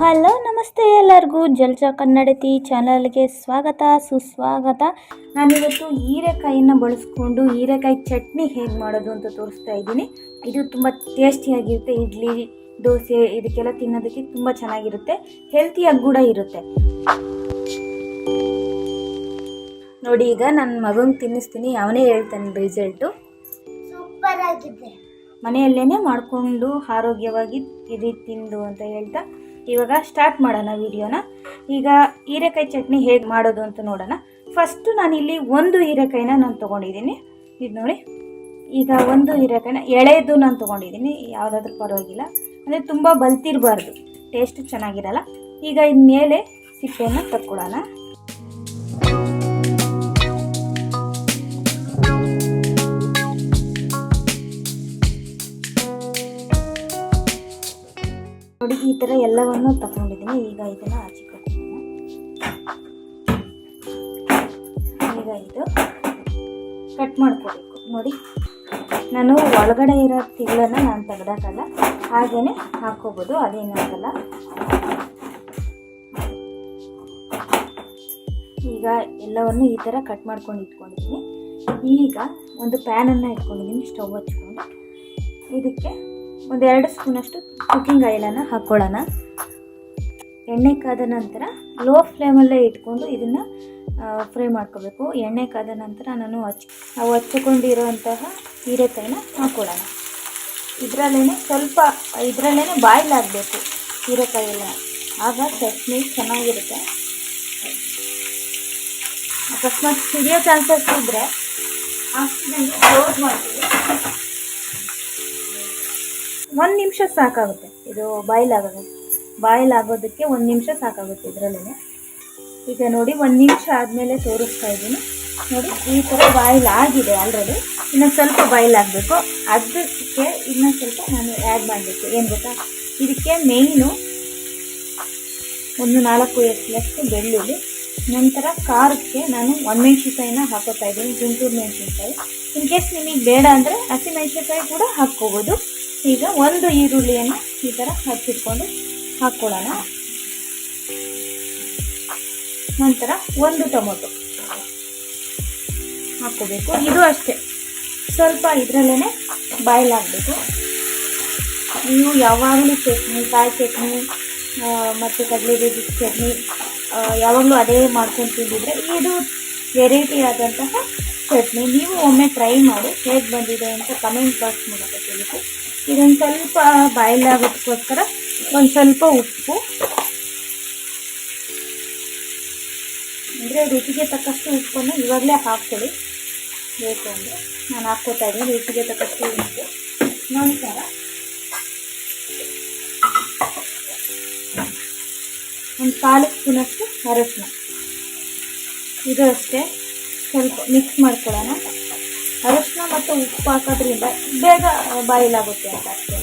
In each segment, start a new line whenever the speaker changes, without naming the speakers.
Hello ನಮಸ್ತೆ ಎಲ್ಲರಿಗೂ ಜಲ್ಜಾ ಕನ್ನಡತಿ ಚಾನಲ್ಗೆ ಸ್ವಾಗತ ಸುಸ್ವಾಗತ. ನಾನಿವತ್ತು ಹೀರೆಕಾಯಿನ ಬಳಸ್ಕೊಂಡು ಹೀರೆಕಾಯಿ ಚಟ್ನಿ ಹೇಗೆ ಮಾಡೋದು ಅಂತ ತೋರಿಸ್ತಾ ಇದ್ದೀನಿ. ಇದು ತುಂಬ ಟೇಸ್ಟಿಯಾಗಿರುತ್ತೆ. ಇಡ್ಲಿ ದೋಸೆ ಇದಕ್ಕೆಲ್ಲ ತಿನ್ನೋದಕ್ಕೆ ತುಂಬ ಚೆನ್ನಾಗಿರುತ್ತೆ, ಹೆಲ್ತಿಯಾಗಿ ಕೂಡ ಇರುತ್ತೆ. ನೋಡಿ, ಈಗ ನನ್ನ ಮಗಂಗೆ ತಿನ್ನಿಸ್ತೀನಿ, ಅವನೇ ಹೇಳ್ತಾನೆ ರಿಸಲ್ಟು.
ಸೂಪರ್ ಆಗಿದೆ,
ಮನೆಯಲ್ಲೇ ಮಾಡಿಕೊಂಡು ಆರೋಗ್ಯವಾಗಿ ಇರಿ ತಿಂದು ಅಂತ ಹೇಳ್ತಾ ಇವಾಗ ಸ್ಟಾರ್ಟ್ ಮಾಡೋಣ ವಿಡಿಯೋನ. ಈಗ ಹೀರೆಕಾಯಿ ಚಟ್ನಿ ಹೇಗೆ ಮಾಡೋದು ಅಂತ ನೋಡೋಣ. ಫಸ್ಟು ನಾನಿಲ್ಲಿ ಒಂದು ಹೀರೆಕಾಯಿನ ನಾನು ತೊಗೊಂಡಿದ್ದೀನಿ. ಇದು ನೋಡಿ, ಈಗ ಒಂದು ಹೀರೆಕಾಯಿನ ಎಳೆದು ನಾನು ತೊಗೊಂಡಿದ್ದೀನಿ. ಯಾವುದಾದ್ರೂ ಪರವಾಗಿಲ್ಲ, ಅಂದರೆ ತುಂಬ ಬಲ್ತಿರಬಾರ್ದು, ಟೇಸ್ಟ್ ಚೆನ್ನಾಗಿರಲ್ಲ. ಈಗ ಇದ ಮೇಲೆ ಸಿಪ್ಪೆಯನ್ನು ತಕ್ಕೊಳ್ಳೋಣ. ನೋಡಿ, ಈ ಥರ ಎಲ್ಲವನ್ನು ತಗೊಂಡಿದ್ದೀನಿ. ಈಗ ಇದನ್ನು ಆಚೆ ಕಟ್ತೀನಿ. ಈಗ ಇದು ಕಟ್ ಮಾಡ್ಕೋಬೇಕು. ನೋಡಿ, ನಾನು ಒಳಗಡೆ ಇರೋ ತಿಗಳನ್ನ ನಾನು ತೆಗೆದಾಕಲ್ಲ, ಹಾಗೇ ಹಾಕೋಬೋದು, ಅದೇನಾಗಲ್ಲ. ಈಗ ಎಲ್ಲವನ್ನು ಈ ಥರ ಕಟ್ ಮಾಡ್ಕೊಂಡು ಇಟ್ಕೊಂಡಿದ್ದೀನಿ. ಈಗ ಒಂದು ಪ್ಯಾನನ್ನು ಇಟ್ಕೊಂಡಿದ್ದೀನಿ, ಸ್ಟವ್ ಹಚ್ಕೊಂಡು ಇದಕ್ಕೆ ಒಂದು 2 ಸ್ಪೂನಷ್ಟು ಕುಕ್ಕಿಂಗ್ ಆಯಿಲನ್ನು ಹಾಕ್ಕೊಳ್ಳೋಣ. ಎಣ್ಣೆ ಕಾದ ನಂತರ ಲೋ ಫ್ಲೇಮಲ್ಲೇ ಇಟ್ಕೊಂಡು ಇದನ್ನು ಫ್ರೈ ಮಾಡ್ಕೋಬೇಕು. ಎಣ್ಣೆ ಕಾದ ನಂತರ ನಾವು ಹಚ್ಕೊಂಡಿರೋಂತಹ ಹೀರೆಕಾಯಿನ ಹಾಕ್ಕೊಳ್ಳೋಣ. ಇದರಲ್ಲೇ ಬಾಯ್ಲ್ ಆಗಬೇಕು ಹೀರೆಕಾಯಿಲ್ಲ, ಆಗ ಚಟ್ನಿ ಚೆನ್ನಾಗಿರುತ್ತೆ. ಅಕಸ್ಮಾತ್ ಸಿಡಿಯೋ ಚಾನ್ಸಸ್ ಇದ್ದರೆ ಹಾಕಿದಂಗೆ ಕ್ಲೋಸ್ ಮಾಡ್ತೀವಿ. 1 ನಿಮಿಷ ಸಾಕಾಗುತ್ತೆ ಇದು ಬಾಯ್ಲ್ ಆಗೋದಕ್ಕೆ 1 ನಿಮಿಷ ಸಾಕಾಗುತ್ತೆ ಇದರಲ್ಲೇ. ಈಗ ನೋಡಿ, 1 ನಿಮಿಷ ಆದಮೇಲೆ ತೋರಿಸ್ತಾ ಇದ್ದೀನಿ. ನೋಡಿ, ಈ ಥರ ಬಾಯ್ಲ್ ಆಗಿದೆ ಆಲ್ರೆಡಿ. ಇನ್ನೊಂದು ಸ್ವಲ್ಪ ಬಾಯ್ಲ್ ಆಗಬೇಕು. ಅದಕ್ಕೆ ಇನ್ನೊಂದು ಸ್ವಲ್ಪ ನಾನು ಆ್ಯಡ್ ಮಾಡಬೇಕು. ಏನು ಗೊತ್ತಾ, ಇದಕ್ಕೆ ಮೇಯ್ನು ಒಂದು 4 ಎಸಲಷ್ಟು ಬೆಳ್ಳುಳ್ಳಿ, ನಂತರ ಖಾರಕ್ಕೆ ನಾನು ಒಣಮೆಣ್ಸಿನ್ಕಾಯಿನ ಹಾಕೋತಾ ಇದ್ದೀನಿ, ಗುಂಟೂರು ಮೆಣಸಿನ್ಕಾಯಿ. ಇನ್ ಕೇಸ್ ನಿಮಗೆ ಬೇಡ ಅಂದರೆ ಹಸಿಮೆಣ್ಸಿನ್ಕಾಯಿ ಕೂಡ ಹಾಕ್ಕೋಬೋದು. ಈಗ ಒಂದು ಈರುಳ್ಳಿಯನ್ನು ಈ ಥರ ಹಚ್ಚಿಟ್ಕೊಂಡು ಹಾಕ್ಕೊಳ್ಳೋಣ. ನಂತರ ಒಂದು ಟೊಮೊಟೊ ಹಾಕ್ಕೋಬೇಕು. ಇದು ಅಷ್ಟೇ, ಸ್ವಲ್ಪ ಇದರಲ್ಲೇ ಬಾಯ್ಲ್ ಆಗಬೇಕು. ನೀವು ಯಾವಾಗಲೂ ಚಟ್ನಿ, ಕಾಯಿ ಚಟ್ನಿ ಮತ್ತು ಕಡಲೆ ಬೀಜದ ಚಟ್ನಿ ಯಾವಾಗಲೂ ಅದೇ ಮಾಡ್ಕೊಂಡು ತಿಂದಿದ್ರೆ ಇದು ವೆರೈಟಿ ಆದಂತಹ ಚಟ್ನಿ. ನೀವು ಒಮ್ಮೆ ಟ್ರೈ ಮಾಡಿ, ಹೇಗೆ ಬಂದಿದೆ ಅಂತ ಕಮೆಂಟ್ ಬಾಕ್ಸ್ ಮೂಲಕ ತಿಳಿಸಿ. ಇದೊಂದು ಸ್ವಲ್ಪ ಬಾಯ್ಲ್ ಆಗೋದಕ್ಕೋಸ್ಕರ ಒಂದು ಸ್ವಲ್ಪ ಉಪ್ಪು, ಅಂದರೆ ರುಚಿಗೆ ತಕ್ಕಷ್ಟು ಉಪ್ಪನ್ನು ಇವಾಗಲೇ ಹಾಕ್ಕೊಳ್ಳಿ. ಬೇಕು ಅಂದರೆ ನಾನು ಹಾಕ್ಕೋತಾ ಇದ್ದೀನಿ ರುಚಿಗೆ ತಕ್ಕಷ್ಟು ಉಪ್ಪು. ನಂತರ ಒಂದು 1/4 ಸ್ಪೂನಷ್ಟು ಅರಶಿನ, ಇದು ಅಷ್ಟೇ, ಸ್ವಲ್ಪ ಮಿಕ್ಸ್ ಮಾಡ್ಕೊಳ್ಳೋಣ. ಅರಶಿನ ಮತ್ತು ಉಪ್ಪು ಹಾಕೋದ್ರಿಂದ ಬೇಗ ಬಾಯ್ಲ್ ಆಗುತ್ತೆ ಅಂತ ಅಷ್ಟೇ.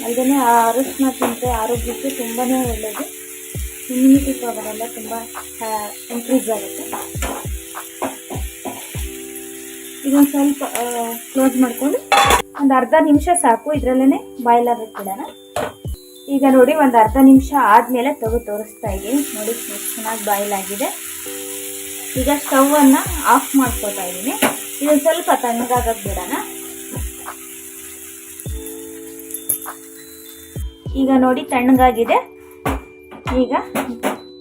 ಅಲ್ಲದೆ ಆ ಅರಶಿನ ತಿಂದರೆ ಆರೋಗ್ಯಕ್ಕೆ ತುಂಬಾ ಒಳ್ಳೆಯದು. ಇಮ್ಯುನಿಟಿ ಪವರ್ ಎಲ್ಲ ತುಂಬ ಇನ್ಕ್ರೀಸ್ ಆಗುತ್ತೆ. ಇದೊಂದು ಸ್ವಲ್ಪ ಕ್ಲೋಸ್ ಮಾಡಿಕೊಂಡು ಒಂದು ಅರ್ಧ ನಿಮಿಷ ಸಾಕು, ಇದರಲ್ಲೇ ಬಾಯ್ಲ್ ಆಗೋಕ್ಕೆ ಬಿಡೋಣ. ಈಗ ನೋಡಿ, ಒಂದು ಅರ್ಧ ನಿಮಿಷ ಆದಮೇಲೆ ತೋರಿಸ್ತಾ ಇದ್ದೀನಿ. ನೋಡಿ, ಚೆನ್ನಾಗಿ ಬಾಯ್ಲ್ ಆಗಿದೆ. ಈಗ ಸ್ಟವನ್ನು ಆಫ್ ಮಾಡ್ಕೊತಾ ಇದ್ದೀನಿ. ಇದನ್ನು ಸ್ವಲ್ಪ ತಣ್ಣಗಾಗಕ್ಕೆ ಬಿಡೋಣ. ಈಗ ನೋಡಿ, ತಣ್ಣಗಾಗಿದೆ. ಈಗ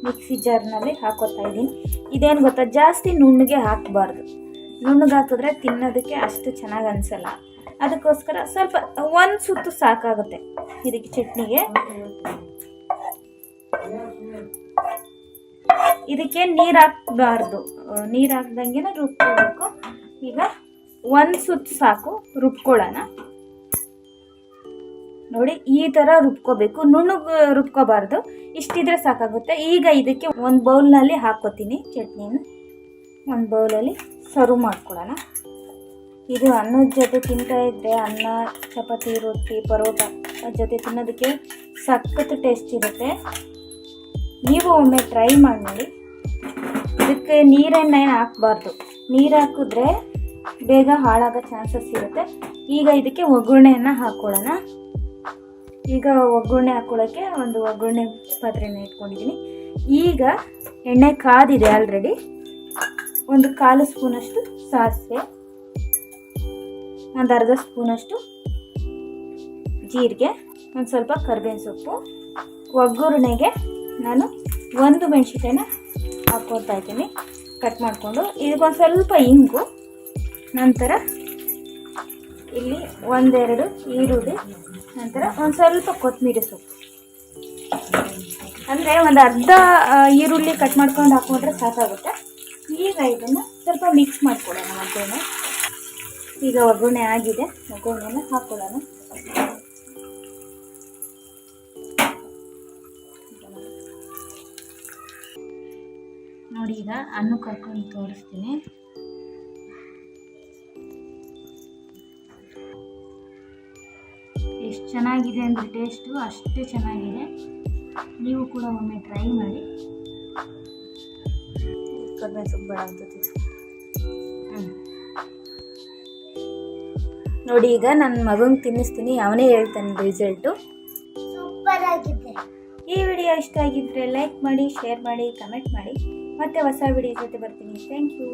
ಮಿಕ್ಸಿ ಜಾರ್ನಲ್ಲಿ ಹಾಕೋತಾ ಇದ್ದೀನಿ. ಇದೇನು ಗೊತ್ತಾ, ಜಾಸ್ತಿ ನುಣ್ಣಗೆ ಹಾಕಬಾರ್ದು. ನುಣ್ಣಗೆ ಹಾಕಿದ್ರೆ ತಿನ್ನೋದಕ್ಕೆ ಅಷ್ಟು ಚೆನ್ನಾಗಿ ಅನಿಸಲ್ಲ. ಅದಕ್ಕೋಸ್ಕರ ಸ್ವಲ್ಪ 1 ಸುತ್ತು ಸಾಕಾಗುತ್ತೆ ಇದಕ್ಕೆ ಚಟ್ನಿಗೆ. ಇದಕ್ಕೆ ನೀರು ಹಾಕಬಾರ್ದು, ನೀರು ಹಾಕ್ದಂಗೆ ರುಬ್ಕೋಬೇಕು. ಈಗ 1 ಸುತ್ತು ಸಾಕು, ರುಬ್ಕೊಳ್ಳೋಣ. ನೋಡಿ, ಈ ಥರ ರುಬ್ಕೋಬೇಕು, ನುಣ್ಣಗೆ ರುಬ್ಕೋಬಾರ್ದು. ಇಷ್ಟಿದ್ರೆ ಸಾಕಾಗುತ್ತೆ. ಈಗ ಇದಕ್ಕೆ ಒಂದು ಬೌಲ್ನಲ್ಲಿ ಹಾಕ್ಕೋತೀನಿ ಚಟ್ನಿನ. ಒಂದು ಬೌಲಲ್ಲಿ ಸರ್ವ್ ಮಾಡ್ಕೊಳ್ಳೋಣ. ಇದು ಅನ್ನದ ಜೊತೆ ತಿಂತಾ ಇದ್ದರೆ, ಅನ್ನ, ಚಪಾತಿ, ರೊಟ್ಟಿ, ಪರೋಟ ಜೊತೆ ತಿನ್ನೋದಕ್ಕೆ ಸಖತ್ ಟೇಸ್ಟ್ ಇರುತ್ತೆ. ನೀವು ಒಮ್ಮೆ ಟ್ರೈ ಮಾಡಿ ನೋಡಿ. ಇದಕ್ಕೆ ನೀರನ್ನು ಹಾಕಬಾರ್ದು, ನೀರು ಹಾಕಿದ್ರೆ ಬೇಗ ಹಾಳಾಗೋ ಚಾನ್ಸಸ್ ಇರುತ್ತೆ. ಈಗ ಇದಕ್ಕೆ ಒಗ್ಗರಣೆಯನ್ನು ಹಾಕ್ಕೊಳ್ಳೋಣ. ಈಗ ಒಗ್ಗರಣೆ ಹಾಕ್ಕೊಳ್ಳೋಕ್ಕೆ ಒಂದು ಒಗ್ಗರಣೆ ಪಾತ್ರೆನ ಇಟ್ಕೊಂಡಿದ್ದೀನಿ. ಈಗ ಎಣ್ಣೆ ಕಾದಿದೆ ಆಲ್ರೆಡಿ. ಒಂದು 1/4 ಸ್ಪೂನಷ್ಟು ಸಾಸಿವೆ, ಒಂದು ಅರ್ಧ ಸ್ಪೂನಷ್ಟು ಜೀರಿಗೆ, ಒಂದು ಸ್ವಲ್ಪ ಕರಿಬೇವಿನ ಸೊಪ್ಪು. ಒಗ್ಗರಣೆಗೆ ನಾನು 1 ಮೆಣಸಿನ್ಕಾಯಿನ ಹಾಕ್ಕೊಳ್ತಾ ಇದ್ದೀನಿ ಕಟ್ ಮಾಡಿಕೊಂಡು. ಇದಕ್ಕೊಂದು ಸ್ವಲ್ಪ ಇಂಗು, ನಂತರ ಇಲ್ಲಿ 1-2 ಈರುಳ್ಳಿ, ನಂತರ ಒಂದು ಸ್ವಲ್ಪ ಕೊತ್ತಂಬರಿ ಸೊಪ್ಪು. ಅಂದರೆ ಒಂದು ಅರ್ಧ ಈರುಳ್ಳಿ ಕಟ್ ಮಾಡ್ಕೊಂಡು ಹಾಕ್ಕೊಂಡ್ರೆ ಸಾಕಾಗುತ್ತೆ. ಈಗ ಇದನ್ನು ಸ್ವಲ್ಪ ಮಿಕ್ಸ್ ಮಾಡ್ಕೊಳ್ಳೋಣ. ಒಗ್ಗರಣೆ ಈಗ ಒಗ್ಗರಣೆ ಆಗಿದೆ, ಒಗ್ಗರಣೆನ ಹಾಕ್ಕೊಳ್ಳೋಣ. ನೋಡಿ, ಈಗ ಅನ್ನಕ್ಕೆ ಹಾಕೊಂಡು ತೋರಿಸ್ತೀನಿ. ಎಷ್ಟು ಚೆನ್ನಾಗಿದೆ ಅಂದರೆ ಟೇಸ್ಟು ಅಷ್ಟೇ ಚೆನ್ನಾಗಿದೆ. ನೀವು ಕೂಡ ಒಮ್ಮೆ ಟ್ರೈ ಮಾಡಿ. ಕರ್ಬೇವಿನ ಸೊಪ್ಪು ಬೇಡ ಅಂತ ನೋಡಿ, ಈಗ ನನ್ನ ಮಗಂಗೆ ತಿನ್ನಿಸ್ತೀನಿ, ಅವನೇ ಹೇಳ್ತಾನೆ ರಿಸಲ್ಟು.
ಸೂಪರ್ ಆಗಿದೆ.
ಈ ವಿಡಿಯೋ ಇಷ್ಟ ಆಗಿದ್ದರೆ ಲೈಕ್ ಮಾಡಿ, ಶೇರ್ ಮಾಡಿ, ಕಮೆಂಟ್ ಮಾಡಿ. ಮತ್ತೆ ಹೊಸ ವಿಡಿಯೋ ಜೊತೆ ಬರ್ತೀನಿ. Thank you.